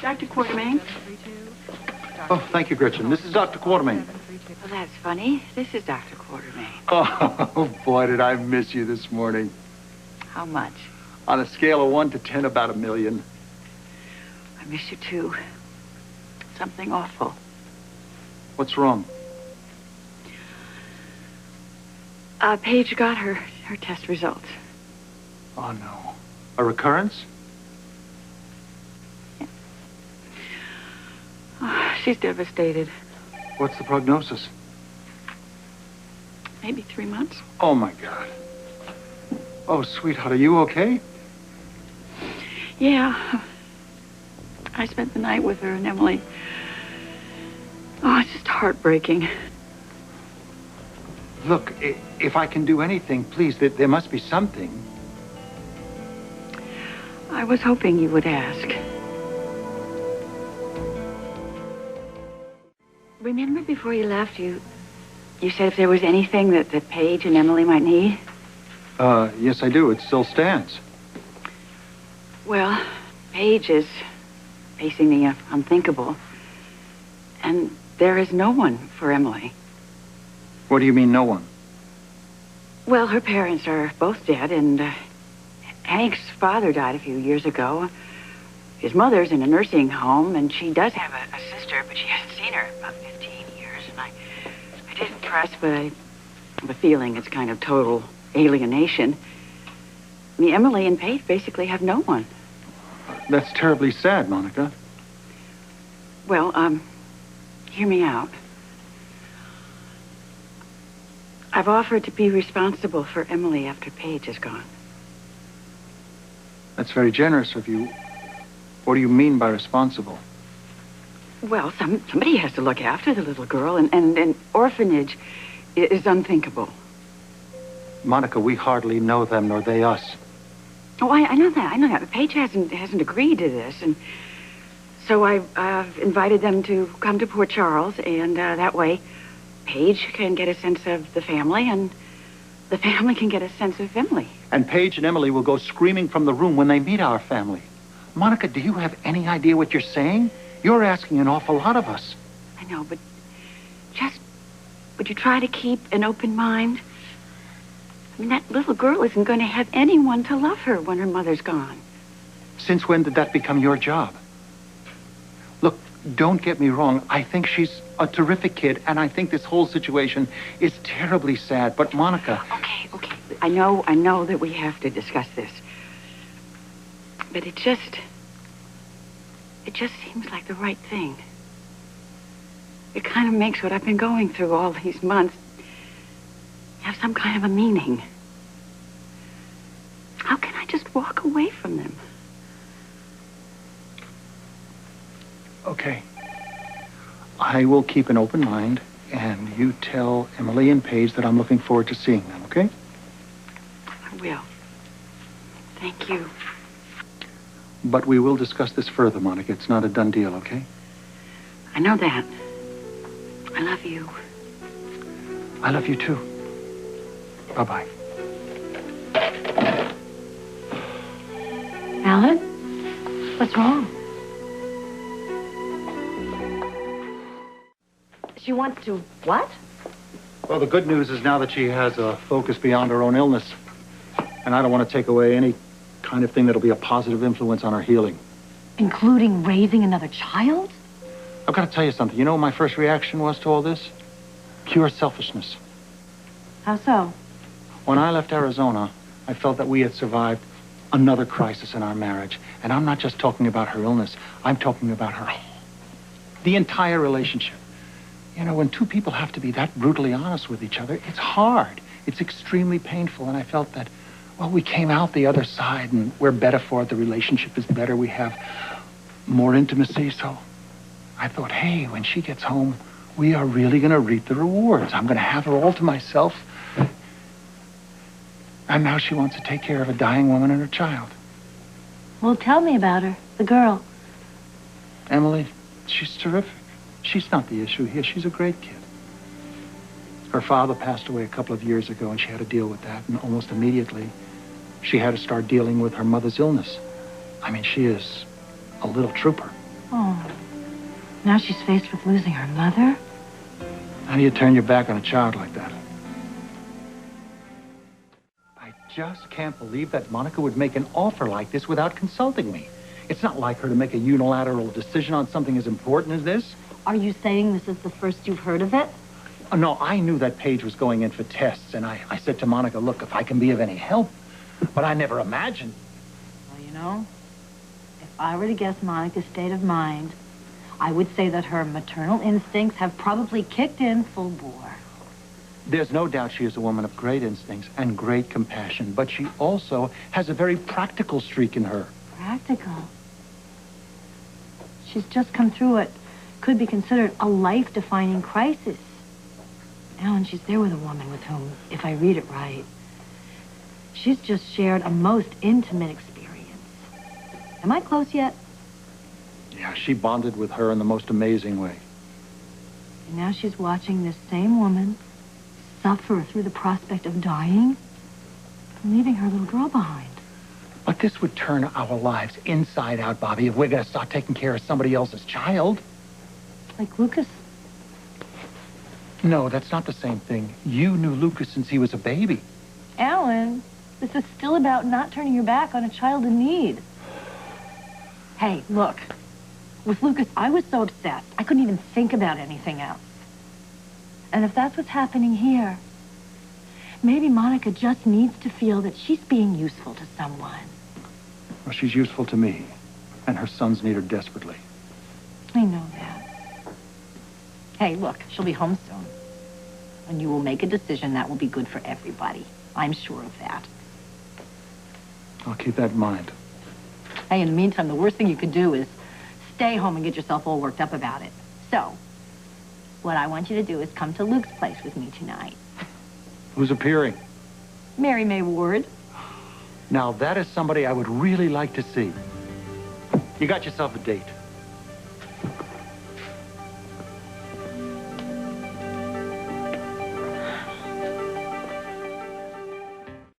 Dr. Quartermain? Oh, thank you, Gretchen. This is Dr. Quartermain. Well, that's funny. This is Dr. Quartermain. Oh, boy, did I miss you this morning. How much? On a scale of 1 to 10, about 1,000,000. I miss you, too. Something awful. What's wrong? Paige got her test results. Oh, no. A recurrence? Yeah. Oh, she's devastated. What's the prognosis? Maybe 3 months. Oh, my God. Oh, sweetheart, are you okay? Yeah. I spent the night with her and Emily. Oh, it's just heartbreaking. Look, if I can do anything, please, there must be something. I was hoping you would ask. Remember before you left, you said if there was anything that Paige and Emily might need? Yes, I do. It still stands. Well, Paige is facing the unthinkable. And there is no one for Emily. What do you mean, no one? Well, her parents are both dead, and Hank's father died a few years ago. His mother's in a nursing home, and she does have a sister, but she hasn't seen her in about 15 years. And I didn't press, but I have a feeling it's kind of total alienation. I mean, Emily and Paige basically have no one. That's terribly sad, Monica. Well, hear me out. I've offered to be responsible for Emily after Paige is gone. That's very generous of you. What do you mean by responsible? Well, somebody has to look after the little girl, and an orphanage is unthinkable. Monica, we hardly know them, nor they us. Oh, I know that. I know that. Paige hasn't agreed to this, and so I've invited them to come to Port Charles, and that way Paige can get a sense of the family, and the family can get a sense of Emily. And Paige and Emily will go screaming from the room when they meet our family. Monica, do you have any idea what you're saying? You're asking an awful lot of us. I know, but would you try to keep an open mind? I mean, that little girl isn't going to have anyone to love her when her mother's gone. Since when did that become your job? Look, don't get me wrong. I think she's a terrific kid, and I think this whole situation is terribly sad. But Monica... Okay. I know that we have to discuss this. But it just seems like the right thing. It kind of makes what I've been going through all these months have some kind of a meaning. How can I just walk away from them? Okay. I will keep an open mind, and you tell Emily and Paige that I'm looking forward to seeing them, okay? I will. Thank you. But we will discuss this further, Monica. It's not a done deal, okay? I know that. I love you. I love you, too. Bye-bye. Alan? What's wrong? She wants to what? Well, the good news is now that she has a focus beyond her own illness. And I don't want to take away any kind of thing that'll be a positive influence on her healing. Including raising another child? I've got to tell you something. You know what my first reaction was to all this? Pure selfishness. How so? When I left Arizona, I felt that we had survived another crisis in our marriage. And I'm not just talking about her illness. I'm talking about the entire relationship. You know, when two people have to be that brutally honest with each other, it's hard. It's extremely painful. And I felt that, well, we came out the other side and we're better for it. The relationship is better. We have more intimacy. So I thought, hey, when she gets home, we are really going to reap the rewards. I'm going to have her all to myself. And now she wants to take care of a dying woman and her child. Well, tell me about her, the girl. Emily, she's terrific. She's not the issue here. She's a great kid. Her father passed away a couple of years ago, and she had to deal with that. And almost immediately, she had to start dealing with her mother's illness. I mean, she is a little trooper. Oh, now she's faced with losing her mother? How do you turn your back on a child like that? I just can't believe that Monica would make an offer like this without consulting me. It's not like her to make a unilateral decision on something as important as this. Are you saying this is the first you've heard of it? No, I knew that Paige was going in for tests, and I said to Monica, look, if I can be of any help. But I never imagined. Well, you know, if I were to guess Monica's state of mind, I would say that her maternal instincts have probably kicked in full bore. There's no doubt she is a woman of great instincts and great compassion, but she also has a very practical streak in her. Practical? She's just come through what could be considered a life-defining crisis. Alan, she's there with a woman with whom, if I read it right, she's just shared a most intimate experience. Am I close yet? Yeah, she bonded with her in the most amazing way. And now she's watching this same woman suffer through the prospect of dying and leaving her little girl behind. But this would turn our lives inside out, Bobbie, if we're going to start taking care of somebody else's child. Like Lucas. No, that's not the same thing. You knew Lucas since he was a baby. Alan, this is still about not turning your back on a child in need. Hey, look. With Lucas, I was so obsessed, I couldn't even think about anything else. And if that's what's happening here, maybe Monica just needs to feel that she's being useful to someone. Well, she's useful to me, and her sons need her desperately. I know that. Hey, look, she'll be home soon. And you will make a decision that will be good for everybody. I'm sure of that. I'll keep that in mind. Hey, in the meantime, the worst thing you could do is stay home and get yourself all worked up about it. So, what I want you to do is come to Luke's place with me tonight. Who's appearing? Mary May Ward. Now, that is somebody I would really like to see. You got yourself a date.